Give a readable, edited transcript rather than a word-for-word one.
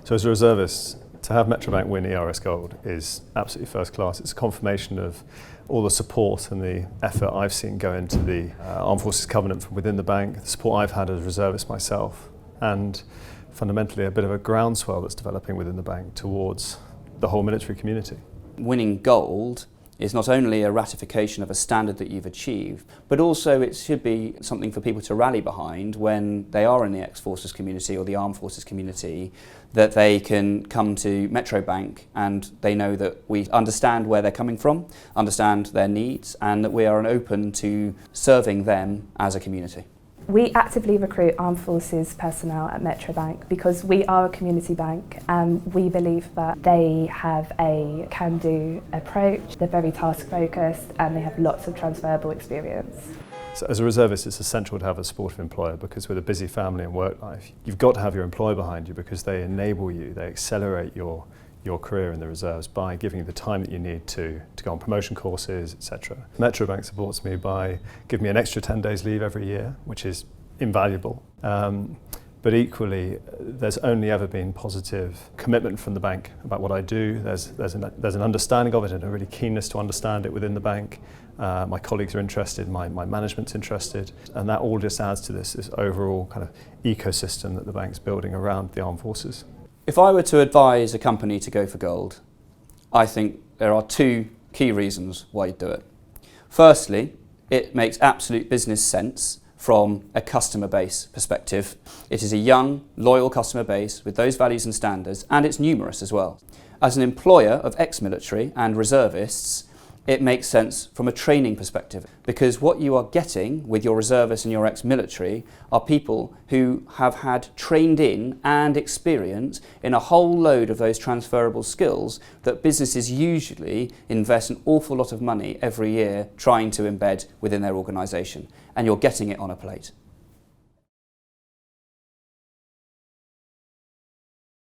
So as a reservist, to have Metro Bank win ERS Gold is absolutely first class. It's a confirmation of all the support and the effort I've seen go into the Armed Forces Covenant from within the bank, the support I've had as a reservist myself, and fundamentally a bit of a groundswell that's developing within the bank towards the whole military community. Winning gold is not only a ratification of a standard that you've achieved, but also it should be something for people to rally behind when they are in the ex-forces community or the armed forces community, that they can come to Metro Bank and they know that we understand where they're coming from, understand their needs, and that we are open to serving them as a community. We actively recruit armed forces personnel at Metro Bank because we are a community bank and we believe that they have a can-do approach, they're very task-focused and they have lots of transferable experience. So as a reservist, it's essential to have a supportive employer because with a busy family and work life, you've got to have your employer behind you because they enable you, they accelerate your career in the reserves by giving you the time that you need to go on promotion courses, etc. Metro Bank supports me by giving me an extra 10 days leave every year, which is invaluable. But equally, there's only ever been positive commitment from the bank about what I do. There's an understanding of it and a really keenness to understand it within the bank. My colleagues are interested, my management's interested, and that all just adds to this overall kind of ecosystem that the bank's building around the armed forces. If I were to advise a company to go for gold, I think there are two key reasons why you'd do it. Firstly, it makes absolute business sense from a customer base perspective. It is a young, loyal customer base with those values and standards, and it's numerous as well. As an employer of ex-military and reservists, it makes sense from a training perspective because what you are getting with your reservists and your ex-military are people who have had trained in and experience in a whole load of those transferable skills that businesses usually invest an awful lot of money every year trying to embed within their organisation, and you're getting it on a plate.